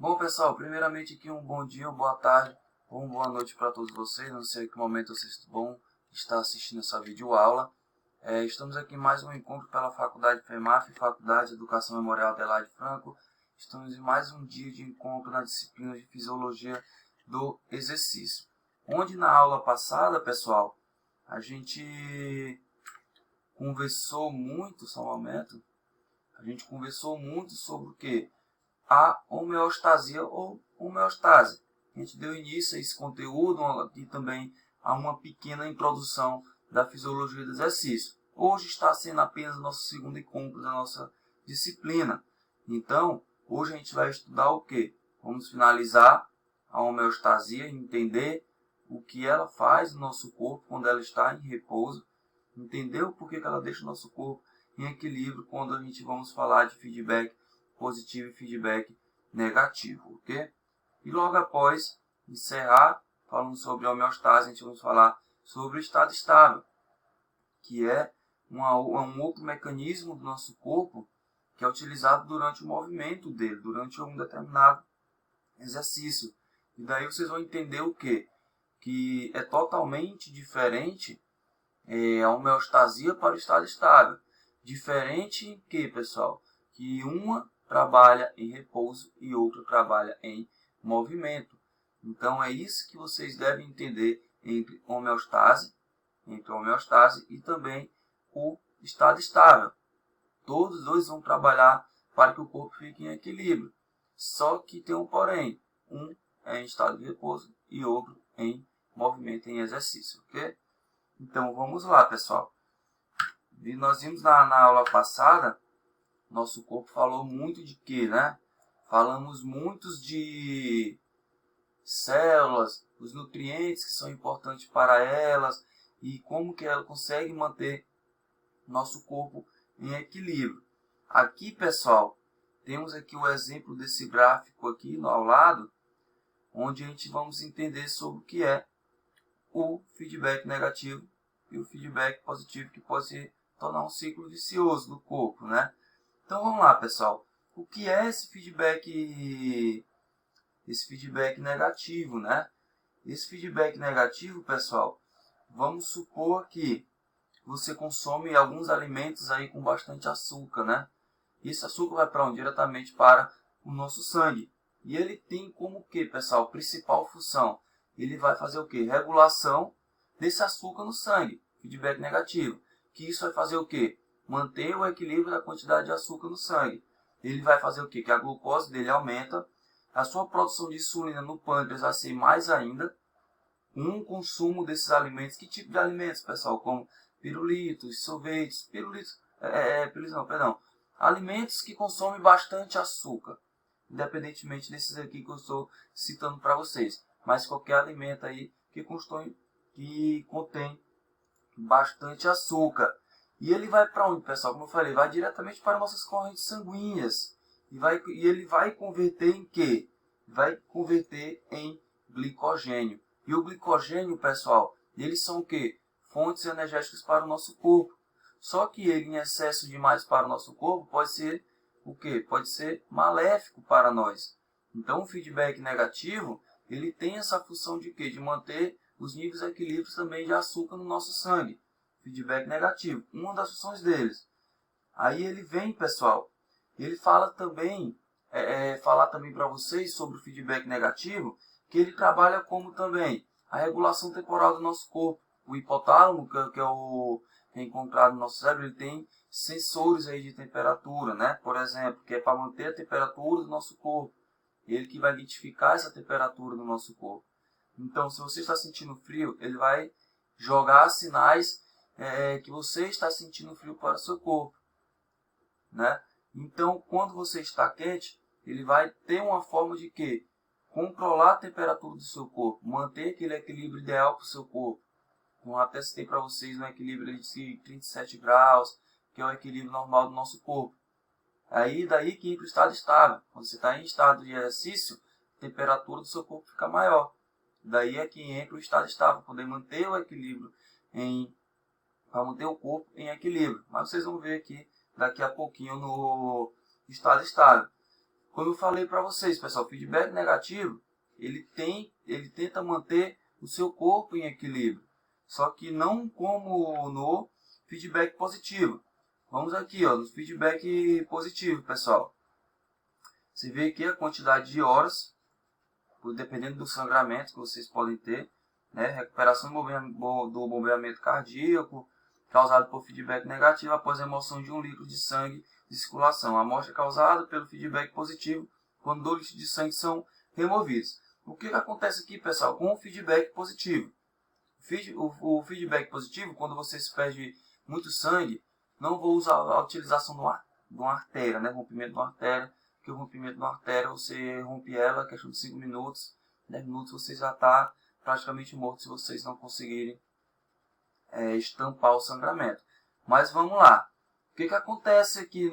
Bom, pessoal, primeiramente aqui um bom dia, uma boa tarde ou uma boa noite para todos vocês. Não sei em que momento vocês vão estar assistindo essa videoaula. Estamos aqui em mais um encontro pela Faculdade FEMAF, Faculdade de Educação Memorial Adelaide Franco. Estamos em mais um dia de encontro na disciplina de Fisiologia do Exercício. Onde na aula passada, pessoal, a gente conversou muito, só um momento, sobre o que? A homeostasia ou homeostase. A gente deu início a esse conteúdo e também a uma pequena introdução da fisiologia do exercício. Hoje está sendo apenas o nosso segundo encontro da nossa disciplina. Então, hoje a gente vai estudar o quê? Vamos finalizar a homeostasia, entender o que ela faz no nosso corpo quando ela está em repouso, entender o porquê que ela deixa o nosso corpo em equilíbrio quando a gente vamos falar de feedback positivo e feedback negativo, ok? E logo após encerrar, falando sobre a homeostase, a gente vai falar sobre o estado estável, que é um outro mecanismo do nosso corpo que é utilizado durante o movimento dele, durante um determinado exercício. E daí vocês vão entender o quê? Que é totalmente diferente a homeostasia para o estado estável. Diferente em que, pessoal? Que uma trabalha em repouso e outra trabalha em movimento. Então é isso que vocês devem entender entre homeostase e também o estado estável. Todos os dois vão trabalhar para que o corpo fique em equilíbrio. Só que tem um porém. Um é em estado de repouso e outro em movimento, em exercício. Ok? Então vamos lá, pessoal. E nós vimos na aula passada, nosso corpo falou muito de quê, né? Falamos muitos de células, os nutrientes que são importantes para elas e como que ela consegue manter nosso corpo em equilíbrio. Aqui, pessoal, temos aqui o exemplo desse gráfico aqui ao lado, onde a gente vamos entender sobre o que é o feedback negativo e o feedback positivo, que pode se tornar um ciclo vicioso do corpo, né? Então vamos lá, pessoal. O que é esse feedback negativo, né? Esse feedback negativo, pessoal, vamos supor que você consome alguns alimentos aí com bastante açúcar, né? E esse açúcar vai para onde? Diretamente para o nosso sangue. E ele tem como que, pessoal, principal função? Ele vai fazer o que? Regulação desse açúcar no sangue, feedback negativo. Que isso vai fazer o que? Manter o equilíbrio da quantidade de açúcar no sangue. Ele vai fazer o que? Que a glucose dele aumenta, a sua produção de insulina no pâncreas vai ser mais ainda, um consumo desses alimentos. Que tipo de alimentos, pessoal? Como pirulitos, sorvetes, alimentos que consomem bastante açúcar, independentemente desses aqui que eu estou citando para vocês, mas qualquer alimento aí que contém bastante açúcar. E ele vai para onde, pessoal? Como eu falei, vai diretamente para nossas correntes sanguíneas. E ele vai converter em quê? Vai converter em glicogênio. E o glicogênio, pessoal, eles são o quê? Fontes energéticas para o nosso corpo. Só que ele em excesso demais para o nosso corpo pode ser o quê? Pode ser maléfico para nós. Então o feedback negativo, ele tem essa função de quê? De manter os níveis equilíbrios também de açúcar no nosso sangue. Feedback negativo, uma das funções deles. Aí ele vem, pessoal, ele fala também, falar também para vocês sobre o feedback negativo, que ele trabalha como também a regulação temporal do nosso corpo. O hipotálamo, que é encontrado no nosso cérebro, ele tem sensores aí de temperatura, né? Por exemplo, que é para manter a temperatura do nosso corpo. Ele que vai identificar essa temperatura do nosso corpo. Então, se você está sentindo frio, ele vai jogar sinais que você está sentindo frio para o seu corpo, né? Então, quando você está quente, ele vai ter uma forma de quê? Controlar a temperatura do seu corpo, manter aquele equilíbrio ideal para o seu corpo. Então, até citei para vocês um equilíbrio de 37 graus, que é o equilíbrio normal do nosso corpo. Aí daí que entra o estado estável. Quando você está em estado de exercício, a temperatura do seu corpo fica maior. Daí é que entra o estado estável, poder manter o equilíbrio para manter o corpo em equilíbrio. Mas vocês vão ver aqui daqui a pouquinho no estado estável. Como eu falei para vocês, pessoal, feedback negativo, ele tenta manter o seu corpo em equilíbrio. Só que não como no feedback positivo. Vamos aqui, ó, no feedback positivo, pessoal. Você vê aqui a quantidade de horas, dependendo do sangramento que vocês podem ter, né? Recuperação do bombeamento cardíaco, causado por feedback negativo após a remoção de 1 litro de sangue de circulação. A amostra é causada pelo feedback positivo quando 2 litros de sangue são removidos. O que acontece aqui, pessoal, com o feedback positivo? O feedback positivo, quando você perde muito sangue, não vou usar a utilização de uma artéria, né? Rompimento de uma artéria, porque o rompimento de uma artéria, você rompe ela, questão de 5 minutos, 10 minutos você já está praticamente morto se vocês não conseguirem estampar o sangramento. Mas vamos lá. O que acontece aqui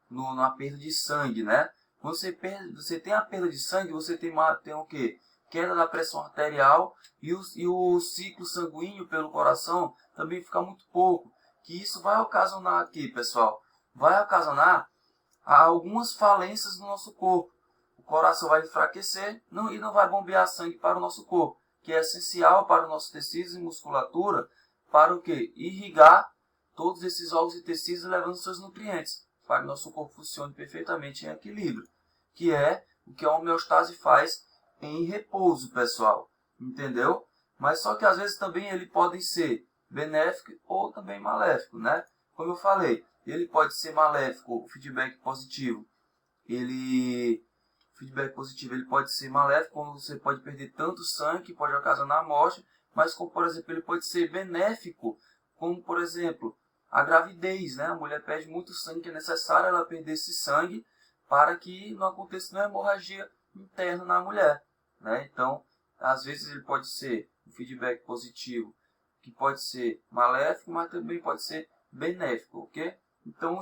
na perda de sangue, né? Quando você tem a perda de sangue, você tem o quê? Queda da pressão arterial e o ciclo sanguíneo pelo coração também fica muito pouco. Que isso vai ocasionar aqui, pessoal, vai ocasionar algumas falências no nosso corpo. O coração vai enfraquecer e não vai bombear sangue para o nosso corpo, que é essencial para os nossos tecidos e musculatura, para o quê? Irrigar todos esses órgãos e tecidos levando seus nutrientes, para que o nosso corpo funcione perfeitamente em equilíbrio, que é o que a homeostase faz em repouso, pessoal. Entendeu? Mas só que às vezes também ele pode ser benéfico ou também maléfico, né? Como eu falei, ele pode ser maléfico, o feedback positivo. Ele pode ser maléfico, quando você pode perder tanto sangue que pode ocasionar a morte, mas como, por exemplo, ele pode ser benéfico, como, por exemplo, a gravidez, né? A mulher perde muito sangue, que é necessário ela perder esse sangue para que não aconteça uma hemorragia interna na mulher, né? Então, às vezes ele pode ser um feedback positivo, que pode ser maléfico, mas também pode ser benéfico, ok? Então,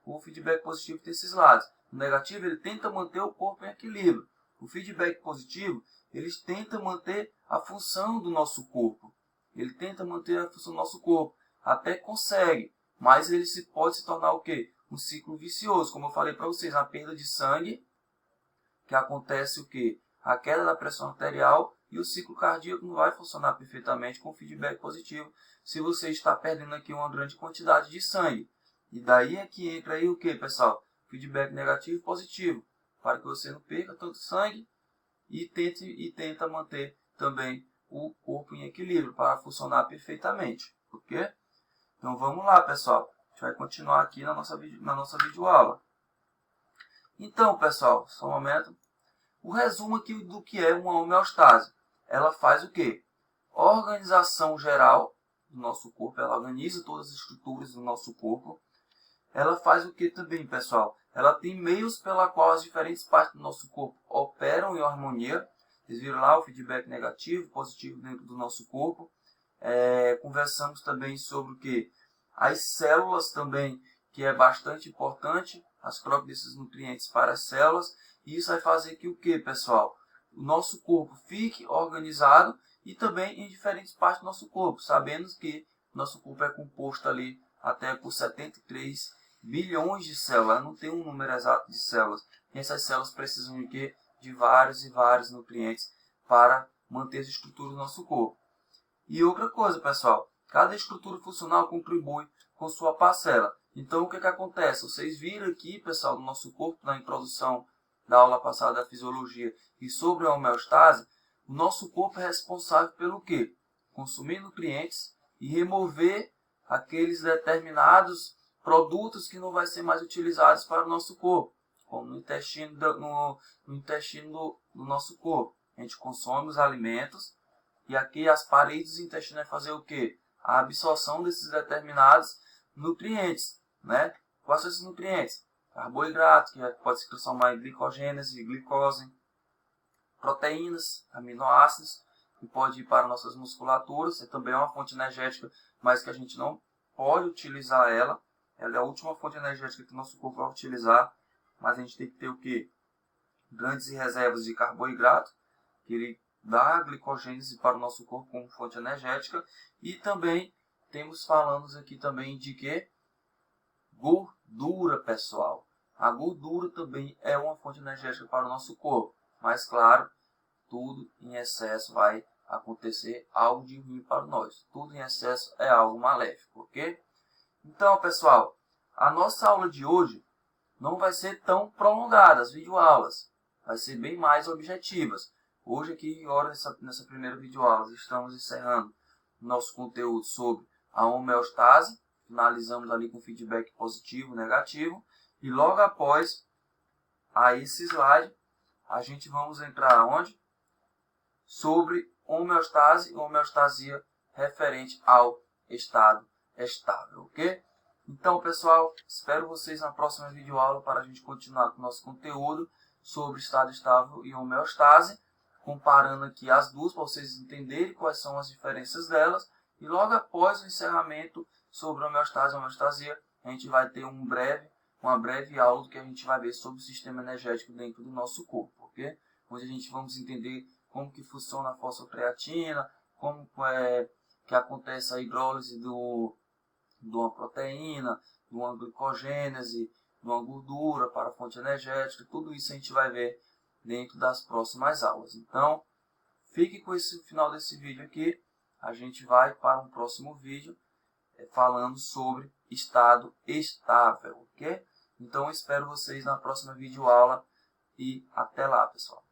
o feedback positivo tem esses lados. O negativo, ele tenta manter o corpo em equilíbrio. O feedback positivo, ele tenta manter a função do nosso corpo. Ele tenta manter a função do nosso corpo. Até consegue, mas ele pode se tornar o quê? Um ciclo vicioso. Como eu falei para vocês, a perda de sangue, que acontece o quê? A queda da pressão arterial e o ciclo cardíaco não vai funcionar perfeitamente com feedback positivo se você está perdendo aqui uma grande quantidade de sangue. E daí é que entra aí o que, pessoal? Feedback negativo e positivo, para que você não perca tanto sangue e tenta manter também o corpo em equilíbrio para funcionar perfeitamente, ok? Então vamos lá, pessoal. A gente vai continuar aqui na nossa videoaula. Então, pessoal, só um momento. O resumo aqui do que é uma homeostase. Ela faz o quê? Organização geral do nosso corpo. Ela organiza todas as estruturas do nosso corpo. Ela faz o que também, pessoal? Ela tem meios pela qual as diferentes partes do nosso corpo operam em harmonia. Vocês viram lá o feedback negativo, positivo dentro do nosso corpo. Conversamos também sobre o que? As células também, que é bastante importante, as trocas desses nutrientes para as células. E isso vai fazer que o que, pessoal? O nosso corpo fique organizado e também em diferentes partes do nosso corpo. Sabendo que nosso corpo é composto ali até por 73 bilhões de células. Não tem um número exato de células. E essas células precisam de quê? De vários e vários nutrientes para manter as estruturas do nosso corpo. E outra coisa, pessoal, cada estrutura funcional contribui com sua parcela. Então, o que acontece? Vocês viram aqui, pessoal, do nosso corpo, na introdução da aula passada da fisiologia e sobre a homeostase, o nosso corpo é responsável pelo quê? Consumir nutrientes e remover aqueles determinados produtos que não vão ser mais utilizados para o nosso corpo, como no intestino do nosso corpo. A gente consome os alimentos e aqui as paredes do intestino vai fazer o quê? A absorção desses determinados nutrientes, né? Quais são esses nutrientes? Carboidrato, que pode se transformar em glicogênese e glicose. Proteínas, aminoácidos, que pode ir para nossas musculaturas. E também é uma fonte energética, mas que a gente não pode utilizar ela. Ela é a última fonte energética que o nosso corpo vai utilizar. Mas a gente tem que ter o quê? Grandes reservas de carboidrato, que ele dá glicogênese para o nosso corpo como fonte energética. E também temos falando aqui também de que? Gordura, pessoal. A gordura também é uma fonte energética para o nosso corpo. Mas, claro, tudo em excesso vai acontecer algo de ruim para nós. Tudo em excesso é algo maléfico, ok? Então, pessoal, a nossa aula de hoje não vai ser tão prolongada, as videoaulas. Vai ser bem mais objetivas. Hoje aqui, agora nessa primeira videoaula, estamos encerrando nosso conteúdo sobre a homeostase. Finalizamos ali com feedback positivo, negativo. E logo após a esse slide, a gente vamos entrar onde? Sobre homeostase e homeostasia referente ao estado estável, ok? Então, pessoal, espero vocês na próxima videoaula para a gente continuar com o nosso conteúdo sobre estado estável e homeostase, comparando aqui as duas para vocês entenderem quais são as diferenças delas. E logo após o encerramento sobre homeostase e homeostasia, a gente vai ter uma breve aula do que a gente vai ver sobre o sistema energético dentro do nosso corpo, ok? Onde a gente vamos entender como que funciona a fosfocreatina, como que acontece a hidrólise de uma proteína, de uma glicogênese, de uma gordura para a fonte energética. Tudo isso a gente vai ver dentro das próximas aulas. Então, fique com esse final desse vídeo aqui. A gente vai para um próximo vídeo falando sobre estado estável, ok? Então, espero vocês na próxima videoaula e até lá, pessoal.